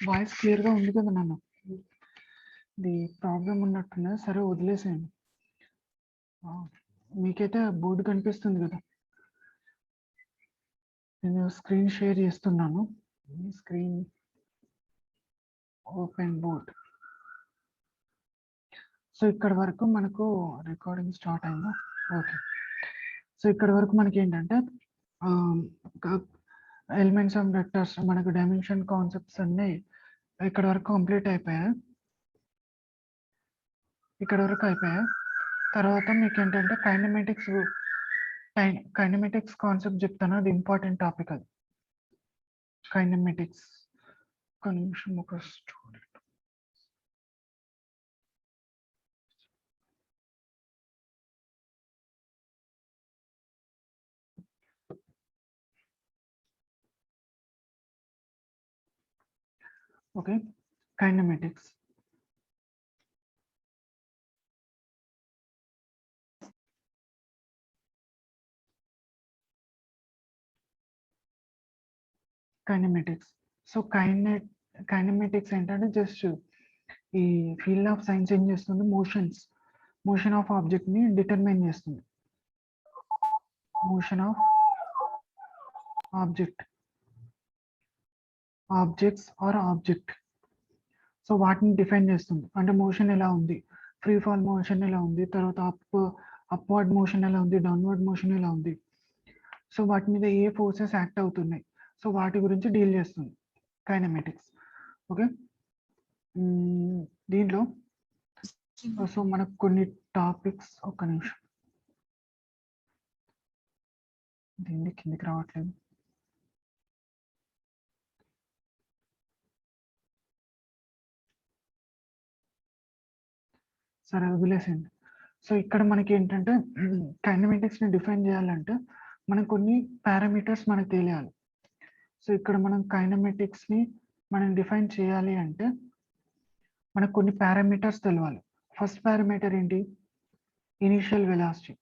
Voice క్లియర్గా ఉంది కదా నాన్న? ఇది ప్రాబ్లం ఉన్నట్టున్నా, సరే వదిలేసేయండి. మీకైతే బోర్డు కనిపిస్తుంది కదా? నేను స్క్రీన్ షేర్ చేస్తున్నాను. Screen open board. సో ఇక్కడ వరకు మనకు రికార్డింగ్ స్టార్ట్ అయిందా? ఓకే. సో ఇక్కడ వరకు మనకి ఏంటంటే ఎలిమెంట్స్ ఆఫ్ వెక్టర్స్, మనకు డైమెన్షన్ కాన్సెప్ట్స్ అన్నీ ఇక్కడ వరకు కంప్లీట్ అయిపోయాయి. ఇక్కడ వరకు అయిపోయాయి. తర్వాత మీకు ఏంటంటే కైనమెటిక్స్ కాన్సెప్ట్ చెప్తాను, అది ఇంపార్టెంట్ టాపిక్. అది కైనమెటిక్స్. ఒక నిమిషం, ఒక student. Okay, kinematics. Kinematics. So kinematics ఏంటంటే జస్ట్ ఈ ఫీల్డ్ ఆఫ్ సైన్స్ ఏం చేస్తుంది, మోషన్ ఆఫ్ ఆబ్జెక్ట్ ని డిటర్మైన్ చేస్తుంది. Motion of objects or object. So వాటిని డిఫైన్ చేస్తుంది. అంటే మోషన్ ఎలా ఉంది, ఫ్రీ ఫాల్ మోషన్ ఎలా ఉంది, తర్వాత అప్వర్డ్ మోషన్ ఎలా ఉంది, డౌన్వర్డ్ మోషన్ ఎలా ఉంది, సో వాటి మీద ఏ ఫోర్సెస్ యాక్ట్ అవుతున్నాయి, సో వాటి గురించి డీల్ చేస్తుంది కైనమెటిక్స్. ఓకే, దీంట్లో సో మనకు కొన్ని టాపిక్స్, ఒక్క నిమిషం, దీన్ని కిందికి రావట్లేదు. సరే వదిలేసేయండి. సో ఇక్కడ మనకి ఏంటంటే కైనమెటిక్స్ ని డిఫైన్ చేయాలంటే మనకు కొన్ని పారామీటర్స్ మనకు తెలియాలి. సో ఇక్కడ మనం కైనమెటిక్స్ ని మనం డిఫైన్ చేయాలి అంటే మనకు కొన్ని పారామీటర్స్ తెలియాలి. ఫస్ట్ పారామీటర్ ఏంటి, initial velocity.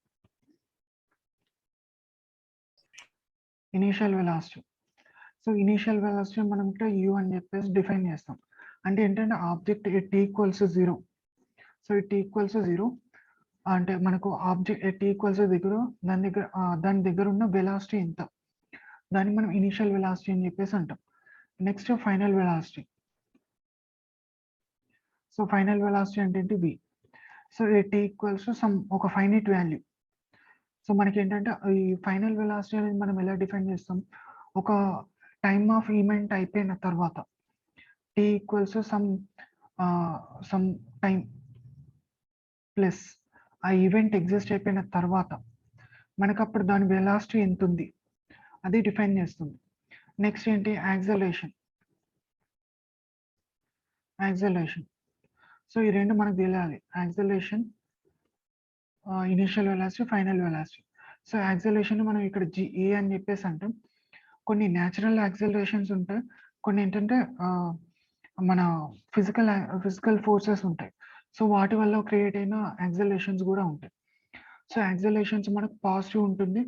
So initial velocity మనం ఇక్కడ యూ అని చెప్పేసి డిఫైన్ చేస్తాం. అంటే ఏంటంటే object at equals 0. So it equals 0 అంటే మనకు ఆబ్జెక్ట్ ఎట్ ఈక్వల్స్ దాని దగ్గర ఉన్న వెలాసిటీ ఎంత, దాన్ని మనం ఇనీషియల్ వెలాసిటీ అని చెప్పేసి అంటాం. Next final velocity. So final velocity అంటే ఏంటి, v. So at equals some ఒక ఫైనైట్ వాల్యూ. సో మనకి ఏంటంటే ఈ ఫైనల్ వెలాసిటీ అనేది మనం ఎలా డిఫైన్ చేస్తాం, ఒక టైమ్ ఆఫ్ ఈవెంట్ అయిపోయిన తర్వాత t equals some time plus ఆ ఈవెంట్ ఎగ్జిస్ట్ అయిపోయిన తర్వాత మనకు అప్పుడు దాని వెలాసిటీ ఎంత ఉంది అది డిఫైన్ చేస్తుంది. నెక్స్ట్ ఏంటి, యాక్సలరేషన్. సో ఈ రెండు మనకు తెలియాలి, acceleration, initial velocity, final velocity. So acceleration మనం ఇక్కడ ఏ అని చెప్పేసి అంటాం. కొన్ని న్యాచురల్ యాక్సలరేషన్స్ ఉంటాయి, కొన్ని ఏంటంటే మన ఫిజికల్ ఫోర్సెస్ ఉంటాయి. సో వాటి వల్ల క్రియేట్ అయిన యాక్సలరేషన్స్ కూడా ఉంటాయి. సో యాక్సలరేషన్స్ మనకు పాజిటివ్ ఉంటుంది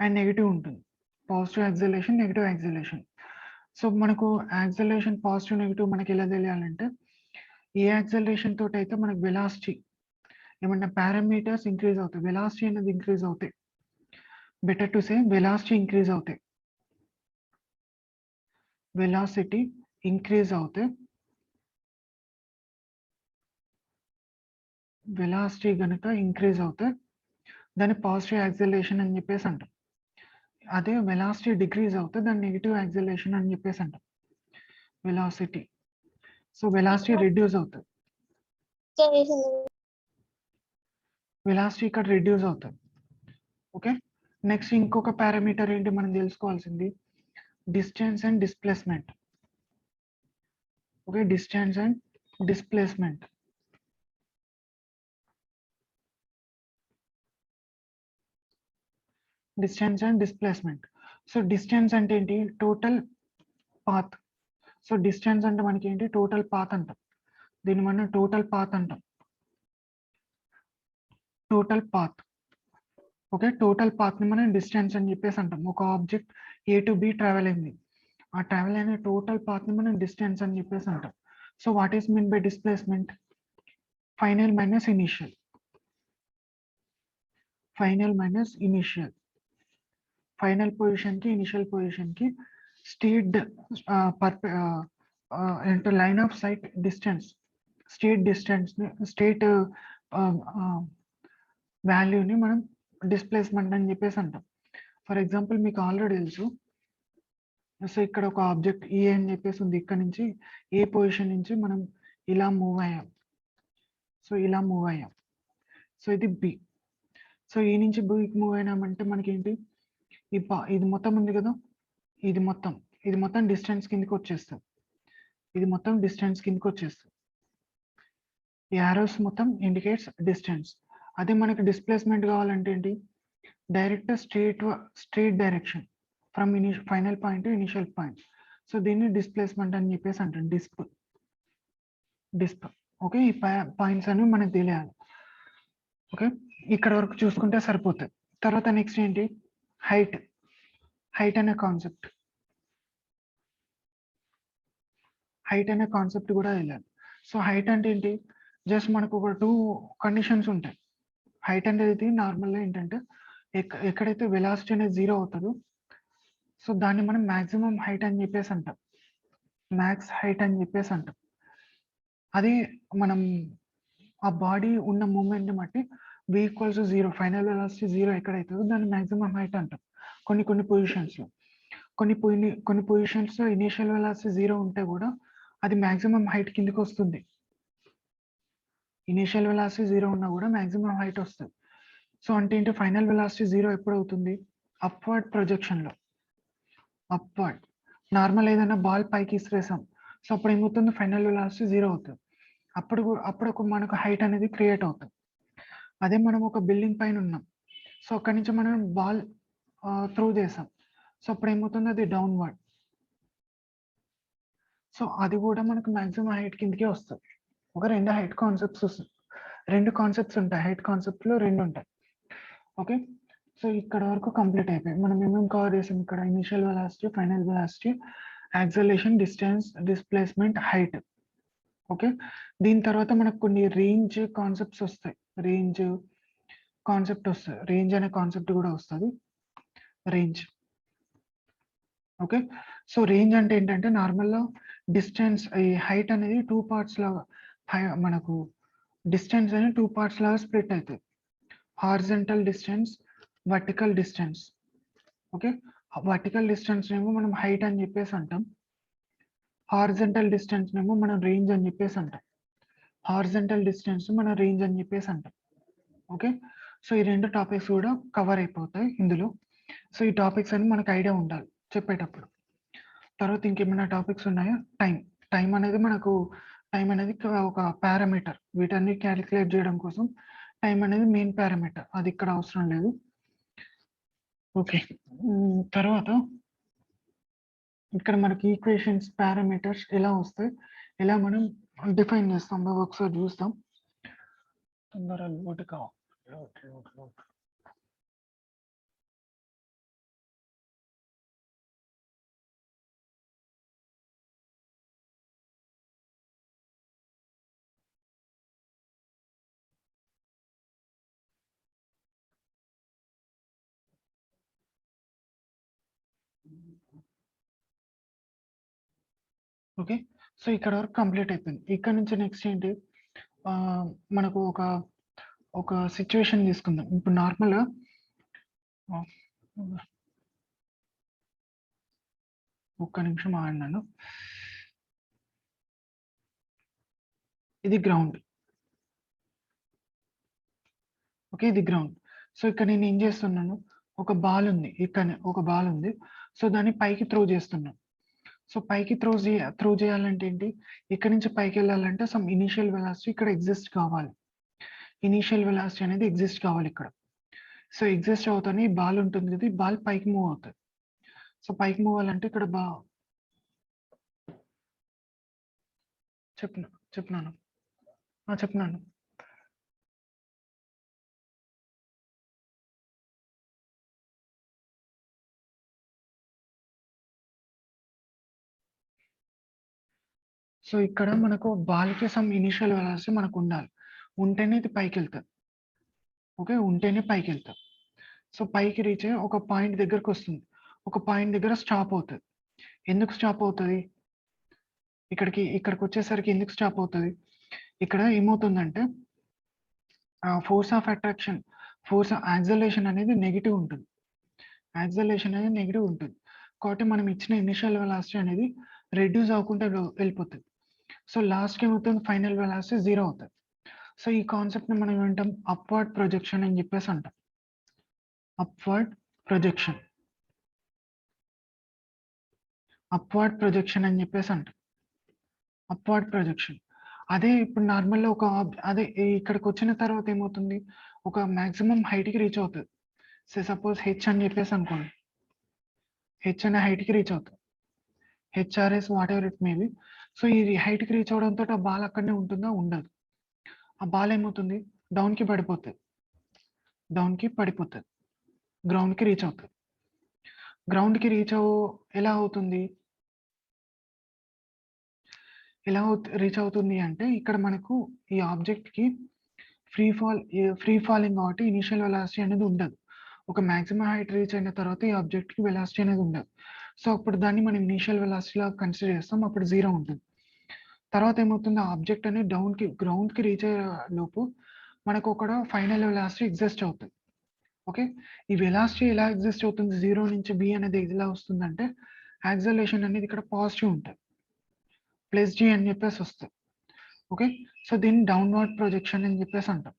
అండ్ నెగిటివ్ ఉంటుంది. Positive acceleration, negative acceleration. So మనకు యాక్సలరేషన్ పాజిటివ్ నెగిటివ్ మనకి ఎలా తెలియాలంటే, ఏ యాక్సలరేషన్ తోటి అయితే మనకు వెలాసిటీ ఏమన్నా పారామీటర్స్ ఇంక్రీజ్ అవుతాయి, వెలాసిటీ అనేది ఇంక్రీజ్ అవుతాయి, better to say velocity increase అవుతాయి, వెలాసిటీ ఇంక్రీజ్ అవుతే, వెలాసిటీ గనుక ఇంక్రీజ్ అవుతే దాన్ని పాజిటివ్ యాక్సలరేషన్ అని చెప్పేసి అంటాం. అదే వెలాసిటీ డిక్రీజ్ అవుతే దాన్ని నెగిటివ్ యాక్సలరేషన్ అని చెప్పేసి అంటాం. వెలాసిటీ, సో వెలాసిటీ రిడ్యూస్ అవుతుంది, వెలాసిటీ ఇక్కడ రిడ్యూస్ అవుతుంది. ఓకే, నెక్స్ట్ ఇంకొక పారామీటర్ ఏంటి మనం తెలుసుకోవాల్సింది, distance and displacement. Okay, distance and displacement. Distance and displacement. So distance అంటే ఏంటి, టోటల్ పాత్. సో డిస్టెన్స్ అంటే మనకి ఏంటి, టోటల్ పాత్ అంటాం, దీన్ని మనం టోటల్ పాత్ అంటాం, total path. Okay, total path ని మనం డిస్టెన్స్ అని చెప్పేసి అంటాం. ఒక object A to B travel అయింది, ఆ ట్రావెల్ అయిన టోటల్ పాత్ని మనం డిస్టెన్స్ అని చెప్పేసి అంటాం. So what is mean by displacement? Final minus initial. Final minus initial. Final పొజిషన్కి ఇనిషియల్ పొజిషన్కి స్టేట్ అంటే line of sight distance, straight distance, straight వాల్యూని మనం డిస్ప్లేస్మెంట్ అని చెప్పేసి అంటాం. ఫర్ ఎగ్జాంపుల్ మీకు ఆల్రెడీ తెలుసు, సో ఇక్కడ ఒక ఆబ్జెక్ట్ ఏ అని చెప్పేసి ఉంది, ఇక్కడ నుంచి ఏ పొజిషన్ నుంచి మనం ఇలా మూవ్ అయ్యాం. సో ఇలా మూవ్ అయ్యాం. సో ఇది బి. సో ఈ నుంచి బికి మూవ్ అయినామంటే మనకేంటి, ఇది మొత్తం ఉంది కదా, ఇది మొత్తం డిస్టెన్స్ కిందకి వచ్చేస్తుంది. ఇది మొత్తం డిస్టెన్స్ కిందకి వచ్చేస్తుంది. ఈ యారోస్ మొత్తం ఇండికేట్స్ డిస్టెన్స్. అదే మనకి డిస్ప్లేస్మెంట్ కావాలంటే ఏంటి, direct straight direction from final point to initial point. So దీన్ని డిస్ప్లేస్మెంట్ అని చెప్పేసి అంటాం. డిస్ప్. ఓకే, ఈ పాయింట్స్ అనేవి మనకు తెలియాలి. ఓకే, ఇక్కడ వరకు చూసుకుంటే సరిపోతుంది. తర్వాత నెక్స్ట్ ఏంటి, హైట్ అనే కాన్సెప్ట్. హైట్ అనే కాన్సెప్ట్ కూడా వెళ్ళాలి. సో హైట్ అంటే ఏంటి, జస్ట్ మనకు ఒక 2 కండిషన్స్ ఉంటాయి. హైట్ అనేది నార్మల్గా ఏంటంటే ఎక్కడైతే వెలాసిటీ అనేది 0 అవుతుందో సో దాన్ని మనం మాక్సిమం హైట్ అని చెప్పేసి అంటాం. మ్యాక్స్ హైట్ అని చెప్పేసి అంటాం. అది మనం ఆ బాడీ ఉన్న మూమెంట్ని బట్టి v = 0, ఫైనల్ వెలాసిటీ 0 ఎక్కడైతుందో దాన్ని మాక్సిమం హైట్ అంటాం. కొన్ని పొజిషన్స్లో, కొన్ని పొజిషన్స్లో ఇనిషియల్ వెలాసిటీ 0 ఉంటే కూడా అది మాక్సిమం హైట్ కిందకి వస్తుంది. ఇనిషియల్ వెలాసిటీ 0 ఉన్నా కూడా మాక్సిమం హైట్ వస్తుంది. సో అంటే ఏంటి, ఫైనల్ వెలాసిటీ 0 ఎప్పుడు అవుతుంది, అప్వర్డ్ ప్రొజెక్షన్లో. అప్వర్డ్ నార్మల్ ఏదైనా బాల్ పైకి ఇసిరేసాం, సో అప్పుడు ఏమవుతుంది, ఫైనల్ వెలాసిటీ 0 అవుతుంది. అప్పుడు మనకు హైట్ అనేది క్రియేట్ అవుతుంది. అదే మనం ఒక బిల్డింగ్ పైన ఉన్నాం, సో అక్కడి నుంచి మనం బాల్ త్రో చేసాం, సో అప్పుడు ఏమవుతుంది, అది డౌన్వర్డ్. సో అది కూడా మనకు మాక్సిమం హైట్ కిందకే వస్తుంది. ఒక 2 హైట్ కాన్సెప్ట్స్ వస్తుంది, 2 కాన్సెప్ట్స్ ఉంటాయి. హైట్ కాన్సెప్ట్లో 2 ఉంటాయి. ఓకే, సో ఇక్కడ వరకు కంప్లీట్ అయిపోయి మనం ఏమేమి కవర్ చేసాం ఇక్కడ, initial velocity, final velocity, acceleration, distance, displacement, height. Okay, దీని తర్వాత మనకు కొన్ని రేంజ్ కాన్సెప్ట్స్ వస్తాయి. రేంజ్ అనే కాన్సెప్ట్ కూడా వస్తుంది. రేంజ్. ఓకే, సో రేంజ్ అంటే ఏంటంటే నార్మల్గా డిస్టెన్స్, ఈ హైట్ అనేది 2 పార్ట్స్ లాగా, మనకు డిస్టెన్స్ అనేది 2 పార్ట్స్ లాగా స్ప్లిట్ అవుతుంది. Horizontal distance, vertical distance. Okay, vertical distance ఏమో మనం హైట్ అని చెప్పేసి అంటాం. హారిజంటల్ డిస్టెన్స్ ఏమో మనం రేంజ్ అని చెప్పేసి అంటాం. హారిజంటల్ డిస్టెన్స్ మనం రేంజ్ అని చెప్పేసి అంటాం. ఓకే, సో ఈ 2 టాపిక్స్ కూడా కవర్ అయిపోతాయి ఇందులో. సో ఈ టాపిక్స్ అని మనకు ఐడియా ఉండాలి చెప్పేటప్పుడు. తర్వాత ఇంకేమైనా టాపిక్స్ ఉన్నాయా, టైం అనేది ఒక పారామీటర్. వీటన్ని క్యాలిక్యులేట్ చేయడం కోసం టైం అనేది మెయిన్ పారామీటర్, అది ఇక్కడ అవసరం లేదు. ఓకే, తర్వాత ఇక్కడ మనకి ఈక్వేషన్స్, పారామీటర్స్ ఎలా వస్తాయి, ఎలా మనం డిఫైన్ చేస్తాం ఒకసారి చూస్తాం. తొందరగా లోడ్ కావాలి. ఓకే, సో ఇక్కడ వరకు కంప్లీట్ అయిపోయింది. ఇక్కడ నుంచి నెక్స్ట్ ఏంటి, మనకు ఒక సిచ్యువేషన్ తీసుకుందాం. ఇప్పుడు నార్మల్గా ఒక్క నిమిషం ఆడినాను. ఇది గ్రౌండ్. ఓకే, ఇది గ్రౌండ్. సో ఇక్కడ నేను ఏం చేస్తున్నాను, ఒక బాల్ ఉంది, ఇక్కడ ఒక బాల్ ఉంది. సో దాన్ని పైకి త్రో చేస్తున్నాను. సో పైకి త్రో చేయాలంటే ఏంటి, ఇక్కడ నుంచి పైకి వెళ్ళాలంటే సమ్ ఇనిషియల్ వెలాసిటీ ఇక్కడ ఎగ్జిస్ట్ కావాలి. ఇనిషియల్ వెలాసిటీ అనేది ఎగ్జిస్ట్ కావాలి ఇక్కడ. సో ఎగ్జిస్ట్ అవుతానే ఈ బాల్ ఉంటుంది కదా, ఈ బాల్ పైకి మూవ్ అవుతుంది. సో పైకి మూవ్ అవ్వాలంటే ఇక్కడ చెప్పినాను. సో ఇక్కడ మనకు బాల్కి సమ్ ఇనిషియల్ వెలాసిటీ మనకు ఉండాలి. ఉంటేనే ఇది పైకెళ్తది. ఓకే. ఉంటేనే పైకెళ్తది. సో పైకి రీచ్ అయ్యి ఒక పాయింట్ దగ్గరకొస్తుంది. ఒక పాయింట్ దగ్గర స్టాప్ అవుతది. ఎందుకు స్టాప్ అవుతది? ఇక్కడికొచ్చేసరికి ఎందుకు స్టాప్ అవుతది? ఇక్కడ ఏమవుతుందంటే ఫోర్స్ ఆఫ్ అట్రాక్షన్, యాక్సలరేషన్ అనేది నెగెటివ్ ఉంటుంది. యాక్సలరేషన్ అనేది నెగెటివ్ ఉంటుంది. కాబట్టి మనం ఇచ్చిన ఇనిషియల్ వెలాసిటీ అనేది రెడ్యూస్ అవ్వకుండా వెళ్ళిపోతది. సో లాస్ట్‌కి ఏమవుతుంది? ఫైనల్ వెలాసిటీ 0 అవుతది. సో ఈ కాన్సెప్ట్‌ని మనం ఏమంటాం? అప్‌వర్డ్ ప్రొజెక్షన్ అని చెప్పేసి అంటాం. Upward projection. అప్‌వర్డ్ ప్రొజెక్షన్ అని చెప్పేసి అంటాం. Upward projection. అదే ఇప్పుడు నార్మల్‌గా అదే ఇక్కడికొచ్చిన తర్వాత ఏమవుతుంది? ఒక మాక్సిమం హైట్‌కి రీచ్ అవుతది. సపోజ్ హెచ్ అని చెప్పేసి అనుకోండి. హెచ్ అనే హైట్‌కి రీచ్ అవుతది. HRS whatever it may be. So ఇది హైట్‌కి రీచ్ అవ్వడంతోటి ఆ బాల్ అక్కడనే ఉంటుందా? ఉండదు. ఆ బాల్ ఏమవుతుంది? డౌన్‌కి పడిపోతది. డౌన్‌కి పడిపోతది. గ్రౌండ్‌కి రీచ్ అవుతది. గ్రౌండ్‌కి ఎలా అవుతుంది? రీచ్ అవుతుంది అంటే ఇక్కడ మనకు ఈ ఆబ్జెక్ట్‌కి ఫ్రీ ఫాలింగ్ కాబట్టి ఇనీషియల్ వెలాసిటీ అనేది ఉండదు. ఒక మాక్సిమం హైట్ రీచ్ అయిన తర్వాత ఈ ఆబ్జెక్ట్‌కి వెలాసిటీ అనేది ఉండదు. సో అప్పుడు దాన్ని మనం ఇనీషియల్ వెలాసిటీలాగా కన్సిడర్ చేస్తాం. అప్పుడు 0 ఉంటుంది. తర్వాత ఏమవుతుంది? ఆ ఆబ్జెక్ట్ అనేది గ్రౌండ్‌కి రీచ్ అయ్యే లోపు మనకు అక్కడ ఫైనల్ వెలాసిటీ ఎగ్జిస్ట్ అవుతది. ఓకే. ఈ వెలాసిటీ ఎలా ఎగ్జిస్ట్ అవుతుంది? 0 నుంచి B అనేది ఎలా వస్తుందంటే యాక్సలరేషన్ అనేది ఇక్కడ పాజిటివ్ ఉంటది. ప్లస్ G అని చెప్పేసి వస్తది. ఓకే. సో దీన్ని డౌన్‌వర్డ్ ప్రొజెక్షన్ అని చెప్పేసి అంటాం.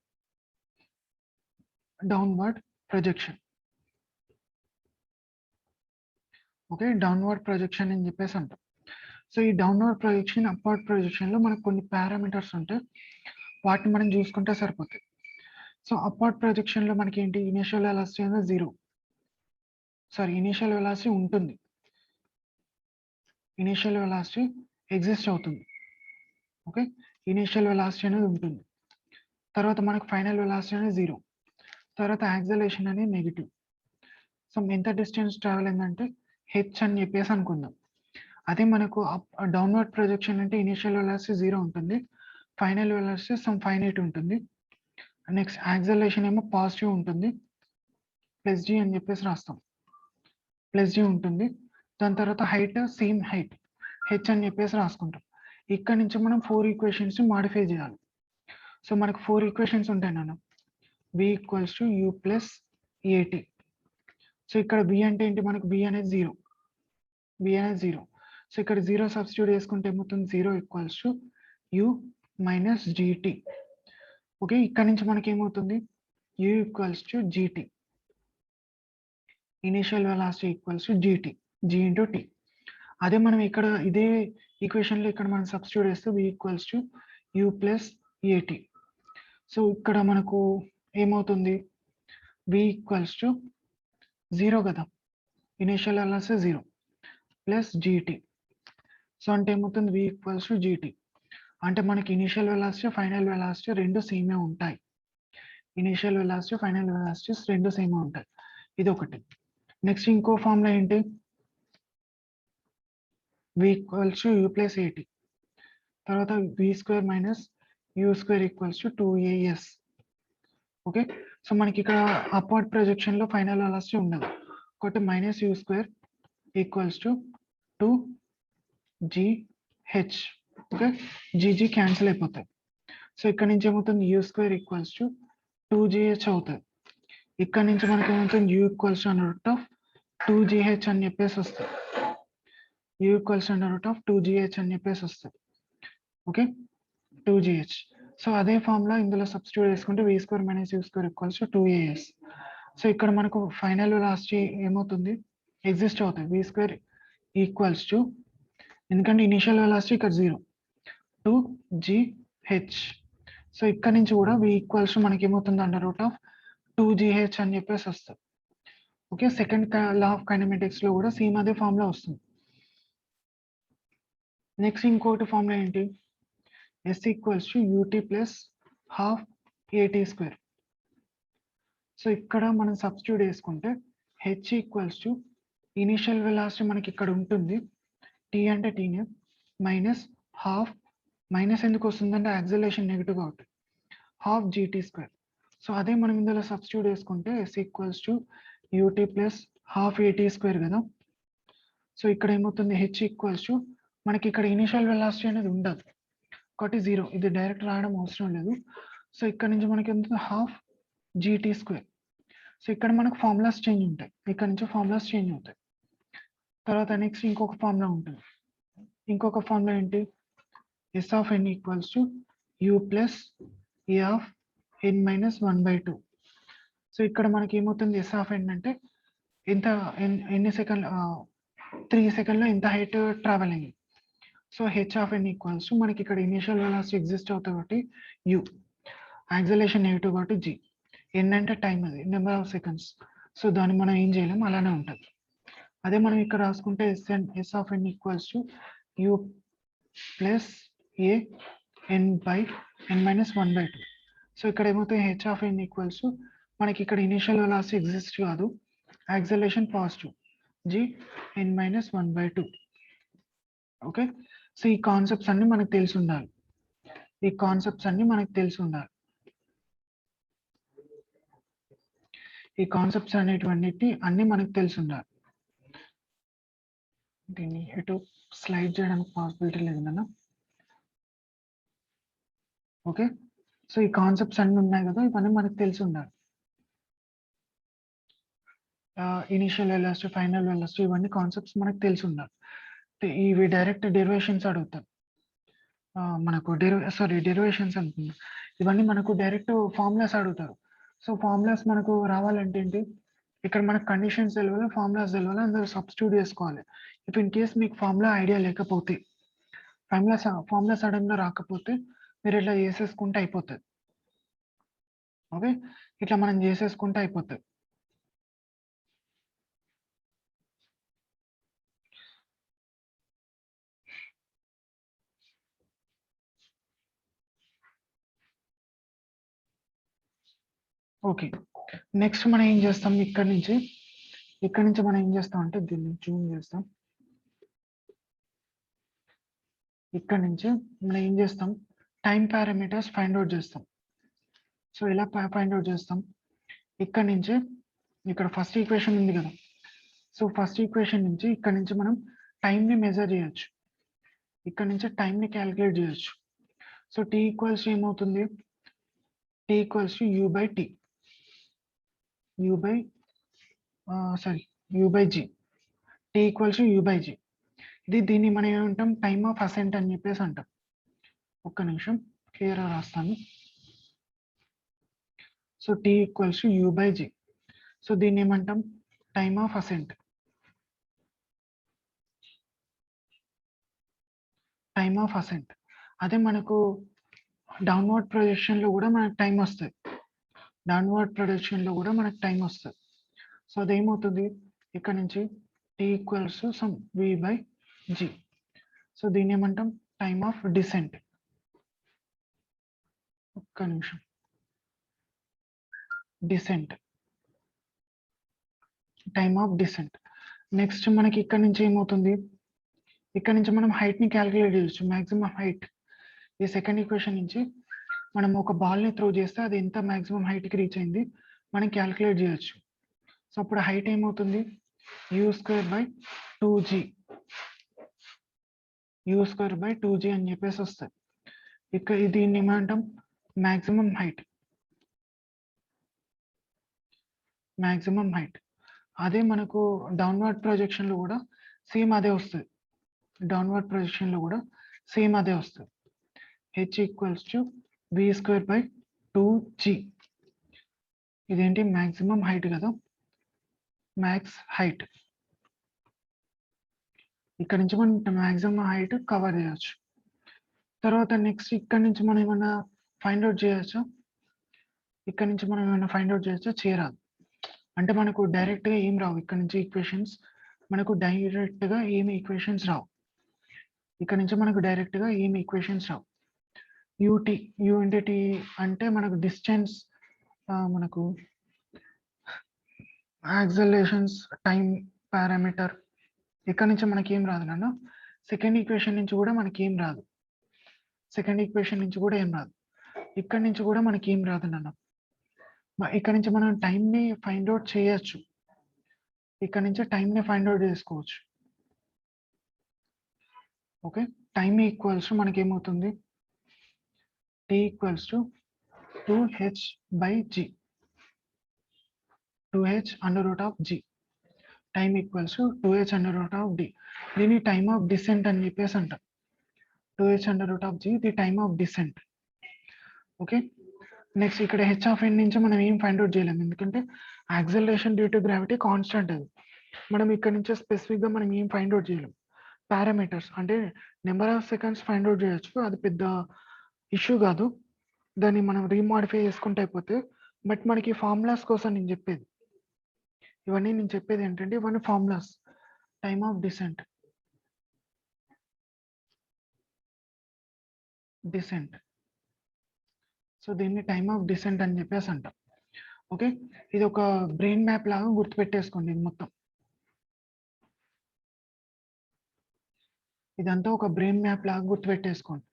Downward projection. Okay. Downward projection అని చెప్పేసి అంటాం. సో ఈ డౌన్‌వర్డ్ ప్రొజెక్షన్, అప్‌వర్డ్ ప్రొజెక్షన్‌లో మనకు కొన్ని పారామీటర్స్ ఉంటాయి. వాటిని మనం చూసుకుంటే సరిపోతది. సో అప్‌వర్డ్ ప్రొజెక్షన్‌లో మనకేంటి? ఇనీషియల్ వెలాసిటీ అనేది 0. ఇనీషియల్ వెలాసిటీ ఉంటుంది. ఇనీషియల్ వెలాసిటీ ఎగ్జిస్ట్ అవుతుంది. ఓకే. ఇనీషియల్ వెలాసిటీ అనేది ఉంటుంది. తర్వాత మనకు ఫైనల్ వెలాసిటీ అనేది 0. తర్వాత యాక్సలరేషన్ అనేది నెగెటివ్. సో ఎంత డిస్టెన్స్ ట్రావెల్ అయిందంటే హెచ్ అని చెప్పేసి అనుకుందాం. అదే మనకు డౌన్‌వర్డ్ ప్రొజెక్షన్ అంటే ఇనీషియల్ వెలాసిటీ 0 ఉంటుంది. ఫైనల్ వెలాసిటీ సమ్ ఫైనైట్ ఉంటుంది. నెక్స్ట్ యాక్సలరేషన్ ఏమో పాజిటివ్ ఉంటుంది. ప్లస్ జీ అని చెప్పేసి రాస్తాం. ప్లస్ జీ ఉంటుంది. దాని తర్వాత హైట్ సేమ్ హైట్ హెచ్ అని చెప్పేసి రాసుకుంటాం. ఇక్కడ నుంచి మనం 4 ఈక్వేషన్స్‌ని మోడిఫై చేయాలి. సో మనకు 4 ఈక్వేషన్స్ ఉంటాయి నాన్న. v equals to u plus ఏటీ. సో ఇక్కడ b అంటే ఏంటి? మనకు b అనేది 0. b అనేది 0. సో ఇక్కడ 0 సబ్స్టిట్యూట్ చేసుకుంటే ఏమవుతుంది? 0 equals to u minus GT. Okay. ఇక్కడ నుంచి మనకేమవుతుంది? u equals to GT. Initial velocity equals to GT. g into t. అదే మనం ఇక్కడ ఇదే ఈక్వేషన్‌లో ఇక్కడ మనం సబ్స్టిట్యూట్ చేస్తే v equals to u plus ఏటీ. సో ఇక్కడ మనకు ఏమవుతుంది? v ఈక్వల్స్ టు 0 కదా! Initial velocity 0 plus GT. So అంటే ఏమవుతుంది? v equals to GT. అంటే మనకి ఇనీషియల్ వెలాసిటీ, ఫైనల్ వెలాసిటీ 2 సేమే ఉంటాయి. ఇనీషియల్ వెలాసిటీ, ఫైనల్ వెలాసిటీస్ 2 సేమే ఉంటాయి. ఇదొకటి. నెక్స్ట్ ఇంకో ఫార్ములా ఏంటి? v equals to u plus ఏటీ. తర్వాత v square minus u square equals to 2as. Okay. So మనకి ఇక్కడ అప్‌వర్డ్ ప్రొజెక్షన్‌లో ఫైనల్ వెలాసిటీ ఉండదు. కాబట్టి minus u square equals to 2gh. Okay. GG cancel అయిపోతాయి. సో ఇక్కడ నుంచి ఏమవుతుంది? u square equals to 2gh అవుతది. ఇక్కడ నుంచి మనకి ఏమవుతుంది? u equals to under root of 2gh అని చెప్పేసి వస్తది. u equals to under root of 2gh అని చెప్పేసి వస్తది. ఓకే. 2gh. సో అదే ఫార్ములా ఇందులో సబ్స్టిట్యూట్ చేసుకుంటే v square minus u square equals to 2as. So ఇక్కడ మనకు ఫైనల్ వెలాసిటీ ఏమవుతుంది? ఎగ్జిస్ట్ అవుతాయి. v స్క్వేర్ ఈక్వల్స్ టు, ఎందుకంటే ఇనీషియల్ వెలాసిటీ ఇక్కడ 0, 2gh. సో ఇక్కడ నుంచి కూడా v ఈక్వల్స్ టు మనకి ఏమవుతుంది? అండర్ రూట్ ఆఫ్ 2gh అని చెప్పేసి వస్తది. ఓకే. సెకండ్ లా ఆఫ్ కైనమాటిక్స్‌లో కూడా సేమ్ అదే ఫార్ములా వస్తుంది. నెక్స్ట్ ఇంకోటి ఫార్ములా ఏంటి? s equals to ut plus half at square. So ఇక్కడ మనం సబ్స్టిట్యూట్ చేసుకుంటే h equals to initial velocity మనకి ఇక్కడ ఉంటుంది. t అంటే tనే మైనస్ హాఫ్ మైనస్ ఎందుకు వస్తుందంటే యాక్సిలరేషన్ నెగిటివ్ కాబట్టి హాఫ్ జీటీ స్క్వేర్. సో అదే మనం ఇందులో సబ్స్టిట్యూట్ వేసుకుంటే s equals to u t plus half a t square కదా. సో ఇక్కడ ఏమవుతుంది హెచ్ ఈక్వల్స్ టు మనకి ఇక్కడ ఇనిషియల్ వెలాసిటీ అనేది ఉండదు కాబట్టి 0, ఇది డైరెక్ట్ రాయడం అవసరం లేదు. సో ఇక్కడ నుంచి మనకి ఎంత హాఫ్ జీటీ స్క్వేర్. సో ఇక్కడ మనకు ఫార్ములాస్ చేంజ్ ఉంటాయి, ఇక్కడ నుంచి ఫార్ములాస్ చేంజ్ అవుతాయి. తర్వాత నెక్స్ట్ ఇంకొక ఫార్ములా ఉంటుంది. ఇంకొక ఫార్ములా ఏంటి, s of n equals to u plus a of n minus 1/2. So ఇక్కడ మనకి ఏమవుతుంది ఎస్ ఆఫ్ ఎన్ అంటే ఎంత ఎన్ని సెకండ్ 3 సెకండ్లో ఎంత హైట్ ట్రావెల్ అయింది. So h of n equals to మనకి ఇక్కడ ఇనిషియల్ వెలాసిటీ ఎగ్జిస్ట్ అవుతుంది కాబట్టి యూ, యాక్సిలరేషన్ నెగిటివ్ కాబట్టి జీ, ఎన్ అంటే టైం, అది నెంబర్ ఆఫ్ సెకండ్స్. సో దాన్ని మనం ఏం చేయలేం, అలానే ఉంటుంది. అదే మనం ఇక్కడ రాసుకుంటే s of n equals to u plus a n by n minus 1/2. So ఇక్కడ ఏమవుతుంది h of n equals to మనకి ఇక్కడ ఇనిషియల్ వెలాసిటీ ఎగ్జిస్ట్ కాదు, acceleration positive g n minus 1/2. Okay. So ఈ కాన్సెప్ట్స్ అన్ని మనకు తెలిసి ఉండాలి, ఈ కాన్సెప్ట్స్ అన్ని మనకు తెలిసి ఉండాలి. ఈ కాన్సెప్ట్స్ అనేటువంటివి అన్ని మనకు తెలిసి ఉండాలి. దీన్ని ఎటు స్లైడ్ చేయడానికి పాసిబిలిటీ లేదు కదా. ఓకే. సో ఈ కాన్సెప్ట్స్ అన్ని ఉన్నాయి కదా, ఇవన్నీ మనకు తెలిసి ఉండాలి. ఇనిషియల్ వెలాసిటీ, ఫైనల్ వెలాసిటీ, ఇవన్నీ కాన్సెప్ట్స్ మనకు తెలిసి ఉండాలి. ఇవి డైరెక్ట్ డెరివేషన్స్ అడుగుతారు మనకు, డెరివేషన్స్ అంటున్నా, ఇవన్నీ మనకు డైరెక్ట్ ఫార్ములాస్ అడుగుతారు. సో ఫార్ములాస్ మనకు రావాలంటే ఏంటి, ఇక్కడ మనకు కండిషన్స్ తెలియాలి, ఫార్ములాస్ తెలియాలి, అందులో సబ్స్టిట్యూట్ చేసుకోవాలి. ఇఫ్ ఇన్ కేస్ మీకు ఫార్ములా ఐడియా లేకపోతే, ఫార్ములా సడన్గా రాకపోతే మీరు ఇట్లా చేసేసుకుంటే అయిపోతుంది. ఓకే, ఇట్లా మనం చేసేసుకుంటే అయిపోతుంది. ఓకే, నెక్స్ట్ మనం ఏం చేస్తాం, ఇక్కడ నుంచి మనం ఏం చేస్తాం అంటే దీన్ని జూమ్ చేస్తాం. ఇక్కడ నుంచి మనం ఏం చేస్తాం, టైం పారామీటర్స్ ఫైండ్ అవుట్ చేస్తాం. సో ఎలా ఫైండ్ అవుట్ చేస్తాం, ఇక్కడ నుంచి ఇక్కడ ఫస్ట్ ఈక్వేషన్ ఉంది కదా. సో ఫస్ట్ ఈక్వేషన్ నుంచి ఇక్కడ నుంచి మనం టైంని మెజర్ చేయొచ్చు, ఇక్కడ నుంచి టైంని క్యాలిక్యులేట్ చేయొచ్చు. సో టీ ఈక్వల్స్ ఏమవుతుంది, t equals to u by t, u by g, t equals to u by g. దీన్ని మనం ఏమంటాం, టైమ్ ఆఫ్ అసెంట్ అని చెప్పేసి అంటాం. ఒక్క నిమిషం క్లియర్గా రాస్తాను. So t equals to u by g. So దీన్ని ఏమంటాం, time of ascent, time of ascent. అదే మనకు డౌన్వర్డ్ ప్రొజెక్షన్లో కూడా మనకు టైం వస్తుంది, డౌన్వర్డ్ ప్రొజెక్షన్లో కూడా మనకు టైం వస్తుంది. సో అదేమవుతుంది, ఇక్కడ నుంచి t equals to some v by g. So దీన్ని ఏమంటాం, టైమ్ ఆఫ్ డిసెంట్. ఒక్క నిమిషం, descent, time of descent. Next మనకి ఇక్కడ నుంచి ఏమవుతుంది, ఇక్కడ నుంచి మనం హైట్ని క్యాలిక్యులేట్ చేయొచ్చు, మ్యాక్సిమం హైట్. ఈ సెకండ్ ఈక్వేషన్ నుంచి మనం ఒక బాల్ని త్రో చేస్తే అది ఎంత మ్యాక్సిమం హైట్కి రీచ్ అయింది మనం క్యాలిక్యులేట్ చేయొచ్చు. సో అప్పుడు హైట్ ఏమవుతుంది, you square by 2g, you square by 2g అని చెప్పేసి వస్తుంది. ఇక్కడ దీన్ని ఏమంటాం, మ్యాక్సిమం హైట్, మ్యాక్సిమం హైట్. అదే మనకు డౌన్వర్డ్ ప్రొజెక్షన్లో కూడా సేమ్ అదే వస్తుంది, డౌన్వర్డ్ ప్రొజెక్షన్లో కూడా సేమ్ అదే వస్తుంది. H equals to v square by 2g. ఇదేంటి, మ్యాక్సిమం హైట్ కదా, మ్యాక్స్ హైట్. ఇక్కడ నుంచి మనం మ్యాక్సిమం హైట్ కవర్ చేయొచ్చు. తర్వాత నెక్స్ట్ ఇక్కడ నుంచి మనం ఏమైనా ఫైండ్ అవుట్ చేయొచ్చు, ఇక్కడ నుంచి మనం ఏమైనా ఫైండ్ అవుట్ చేయొచ్చు, చేయరాదు. అంటే మనకు డైరెక్ట్గా ఏం రావు, ఇక్కడ నుంచి ఈక్వేషన్స్ మనకు డైరెక్ట్గా ఏమి ఈక్వేషన్స్ రావు, ఇక్కడ నుంచి మనకు డైరెక్ట్గా ఏమి ఈక్వేషన్స్ రావు. యూటీ, యూ అంటే టీ అంటే మనకు డిస్టెన్స్, మనకు యాక్సలరేషన్స్, టైం పారామీటర్, ఇక్కడ నుంచి మనకి ఏం రాదు నాన్న. సెకండ్ ఈక్వేషన్ నుంచి కూడా మనకి ఏం రాదు, సెకండ్ ఈక్వేషన్ నుంచి కూడా ఏం రాదు. ఇక్కడ నుంచి కూడా మనకి ఏం రాదు నాన్న. ఇక్కడ నుంచి మనం టైంని ఫైండ్ అవుట్ చేయొచ్చు. ఇక్కడ నుంచి టైంని ఫైండ్ అవుట్ చేసుకోవచ్చు. ఓకే, టైం ఈక్వల్స్ మనకి ఏమవుతుంది, t equals to 2h/g, 2h under root of g. Time equals to 2h under root of d. దీన్ని టైమ్ ఆఫ్ డిసెంట్ అని చెప్పేసి అంటాం. 2h under root of g the time of descent. Okay, next ఇక్కడ h ఆఫ్ n నుంచి మనం ఏం find out చేయలేము, ఎందుకంటే acceleration due to gravity constant అది. మనం ఇక్కడ నుంచి స్పెసిఫిక్గా మనం ఏం ఫైండ్ అవుట్ చేయలేము. పారామీటర్స్ అంటే number of seconds find out చేయొచ్చు, అది పెద్ద ఇష్యూ కాదు, దాన్ని మనం రీమాడిఫై చేసుకుంటే అయిపోతే. బట్ మనకి ఫార్ములాస్ కోసం నేను చెప్పేది, ఇవన్నీ నేను చెప్పేది ఏంటంటే ఇవన్నీ formulas. Time of descent, so దీన్ని టైమ్ ఆఫ్ డిసెంట్ అని చెప్పేసి అంటాం. ఓకే, ఇది ఒక బ్రెయిన్ మ్యాప్ లాగా గుర్తుపెట్టేసుకోండి. ఇది మొత్తం ఇదంతా ఒక బ్రెయిన్ మ్యాప్ లాగా గుర్తుపెట్టేసుకోండి.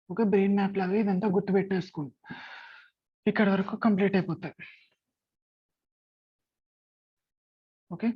ఓకే, బ్రెయిన్ మ్యాప్ లాగా ఇదంతా గుర్తుపెట్టేసుకోండి. ఇక్కడ వరకు కంప్లీట్ అయిపోతాయి. ఓకే,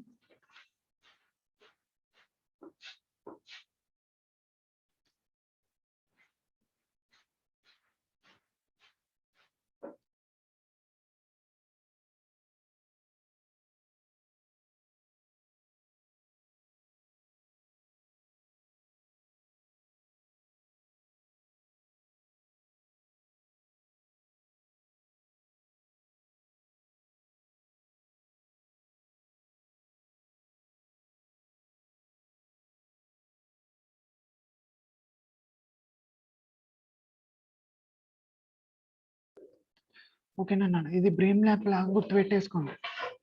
ఓకేనా, ఇది బ్రెయిన్ మ్యాప్ లాగా గుర్తుపెట్టేసుకోండి.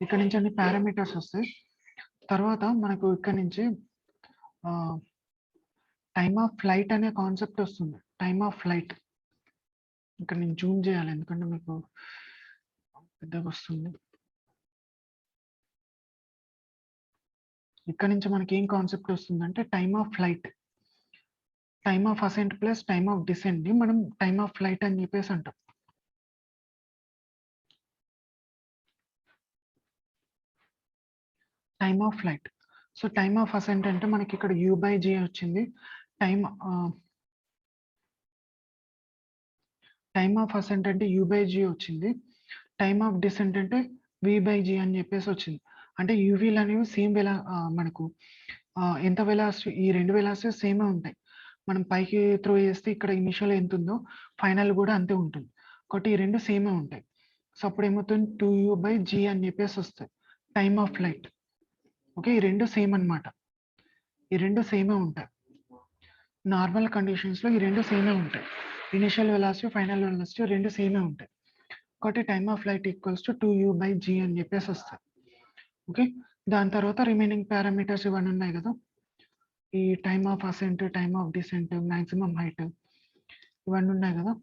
ఇక్కడ నుంచి అన్ని పారామీటర్స్ వస్తాయి. తర్వాత మనకు ఇక్కడ నుంచి టైమ్ ఆఫ్ ఫ్లైట్ అనే కాన్సెప్ట్ వస్తుంది. టైమ్ ఆఫ్ ఫ్లైట్ ఇక్కడ నేను జూమ్ చేయాలి, ఎందుకంటే మీకు పెద్దగా వస్తుంది. ఇక్కడ నుంచి మనకి ఏం కాన్సెప్ట్ వస్తుందంటే time of flight, time of ascent plus time of descent ని మనం టైమ్ ఆఫ్ ఫ్లైట్ అని చెప్పేసి అంటాం. Time of flight. So time of ascent అంటే మనకి ఇక్కడ u/g వచ్చింది. టైమ్ ఆఫ్ అసెంట్ అంటే u/g వచ్చింది. టైమ్ ఆఫ్ డిసెంట్ అంటే v/g అని చెప్పేసి వచ్చింది. అంటే యూవీలు అనేవి సేమ్ మనకు ఎంత వెలాసిటీ, ఈ రెండు వెలాసిటీ సేమే ఉంటాయి. మనం పైకి త్రో చేస్తే ఇక్కడ ఇనిషియల్ ఎంత ఉందో ఫైనల్ కూడా అంతే ఉంటుంది. కాబట్టి ఈ రెండు సేమే ఉంటాయి. సో అప్పుడు ఏమవుతుంది, 2u/g అని చెప్పేసి వస్తుంది టైమ్ ఆఫ్ ఫ్లైట్. ఓకే, ఈ రెండు సేమ్ అన్నమాట, ఈ రెండు సేమే ఉంటాయి. నార్మల్ కండిషన్స్ లో ఈ రెండు సేమే ఉంటాయి. ఇనిషియల్ వెలాసిటీ, ఫైనల్ వెలాసిటీ రెండు సేమే ఉంటాయి. కాబట్టి time of flight equals to 2u/g అని చెప్పేసి వస్తుంది. ఓకే, దాని తర్వాత రిమైనింగ్ పారామీటర్స్ ఇవన్నీ ఉన్నాయి కదా, ఈ time of ascent, time of descent, maximum height, ఇవన్నీ ఉన్నాయి కదా.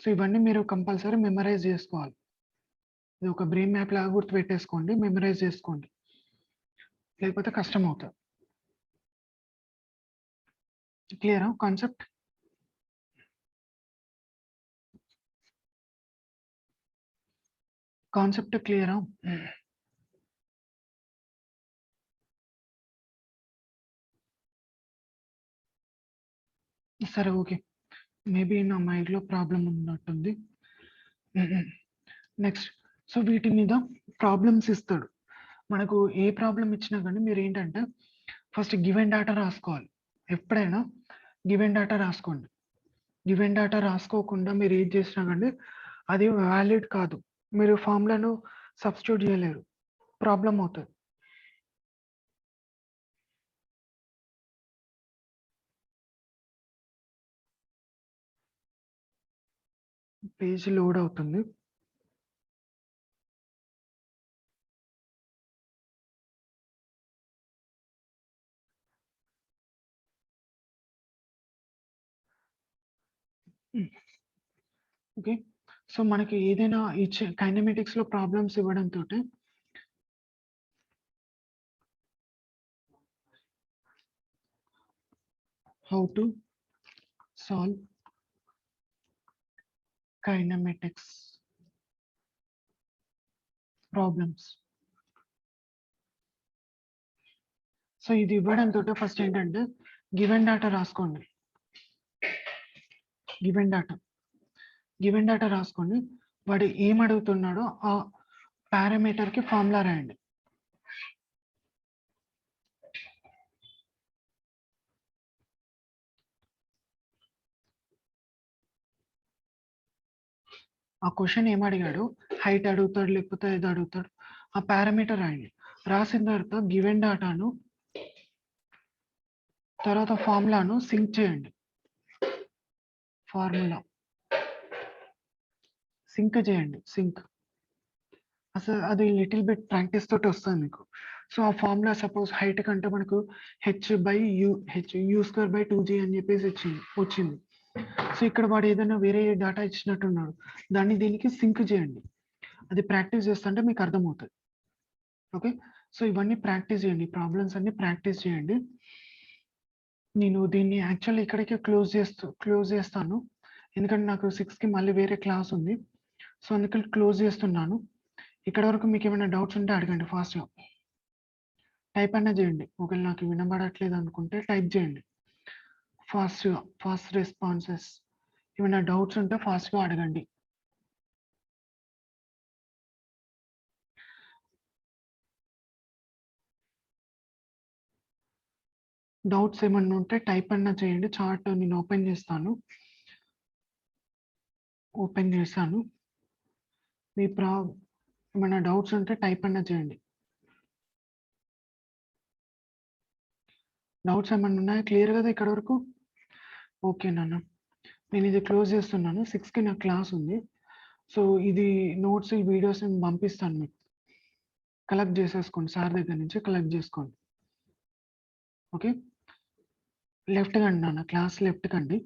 సో ఇవన్నీ మీరు కంపల్సరీ మెమరైజ్ చేసుకోవాలి. ఇది ఒక బ్రెయిన్ మ్యాప్ లాగా గుర్తు పెట్టేసుకోండి, మెమరైజ్ చేసుకోండి, లేకపోతే కష్టం అవుతుంది. క్లియరా కాన్సెప్ట్? కాన్సెప్ట్ క్లియరా? సరే, ఓకే, మేబీ నా మైండ్లో ప్రాబ్లం ఉన్నట్టుంది. నెక్స్ట్, సో వీటి మీద ప్రాబ్లమ్స్ ఇస్తాడు. మనకు ఏ ప్రాబ్లం ఇచ్చినా కానీ మీరు ఏంటంటే ఫస్ట్ గివెన్ డేటా రాసుకోవాలి. ఎప్పుడైనా గివెన్ డేటా రాసుకోండి. గివెన్ డేటా రాసుకోకుండా మీరు ఏం చేసినా కానీ అది వ్యాలిడ్ కాదు. మీరు ఫార్ములాను సబ్స్టిట్యూట్ చేయలేరు, ప్రాబ్లం అవుతుంది. పేజ్ లోడ్ అవుతుంది. ఓకే, సో మనకి ఏదైనా ఇచ్చే కైనమెటిక్స్ లో ప్రాబ్లమ్స్ ఇవ్వడంతో how to solve kinematics problems. So ఇది ఇవ్వడంతో ఫస్ట్ ఏంటంటే గివెన్ డేటా రాసుకోండి. గివెన్ డేటా రాసుకోండి. వాడు ఏం అడుగుతున్నాడో ఆ పారామీటర్కి ఫార్ములా రాయండి. ఆ క్వశ్చన్ ఏం అడిగాడు, హైట్ అడుగుతాడు లేకపోతే ఇది అడుగుతాడు, ఆ పారామీటర్ రాయండి. రాసిన తర్వాత గివెన్ డేటాను తర్వాత ఫార్ములాను సింక్ చేయండి. ఫార్ములా సింక్ చేయండి. అసలు అది లిటిల్ బిట్ ప్రాక్టీస్ తోటి వస్తుంది మీకు. సో ఆ ఫార్ములా సపోజ్ హైట్ కంటే మనకు h/u²/2g అని చెప్పేసి వచ్చింది. సో ఇక్కడ వాడు ఏదైనా వేరే డేటా ఇచ్చినట్టున్నాడు, దాన్ని దీనికి సింక్ చేయండి. అది ప్రాక్టీస్ చేస్తుంటే మీకు అర్థమవుతుంది. ఓకే, సో ఇవన్నీ ప్రాక్టీస్ చేయండి, ప్రాబ్లమ్స్ అన్ని ప్రాక్టీస్ చేయండి. నేను దీన్ని యాక్చువల్లీ ఇక్కడికే క్లోజ్ చేస్తాను, ఎందుకంటే నాకు 6కి మళ్ళీ వేరే క్లాస్ ఉంది. సో అందుకని క్లోజ్ చేస్తున్నాను. ఇక్కడ వరకు మీకు ఏమైనా డౌట్స్ ఉంటే అడగండి, ఫాస్ట్గా టైప్ అన్నా చేయండి. ఒకవేళ నాకు వినబడట్లేదు అనుకుంటే టైప్ చేయండి ఫాస్ట్గా, ఫాస్ట్ రెస్పాన్సెస్. ఏమైనా డౌట్స్ ఉంటే ఫాస్ట్గా అడగండి. డౌట్స్ ఏమన్నా ఉంటే టైప్ అన్నా చేయండి. చార్ట్ నేను ఓపెన్ చేస్తాను. మీ ఏమైనా డౌట్స్ ఉంటే టైప్ అన్నా చేయండి. డౌట్స్ ఏమన్నా ఉన్నాయా? క్లియర్ కదా ఇక్కడ వరకు? ఓకే నాన్న, నేను ఇది క్లోజ్ చేస్తున్నాను. 6కి నాకు క్లాస్ ఉంది. సో ఇది నోట్స్, ఈ వీడియోస్ నేను పంపిస్తాను మీకు. కలెక్ట్ చేసేసుకోండి, సార్ దగ్గర నుంచి కలెక్ట్ చేసుకోండి. ఓకే, లెఫ్ట్ కండి నాన్న, క్లాస్ లెఫ్ట్ కండి.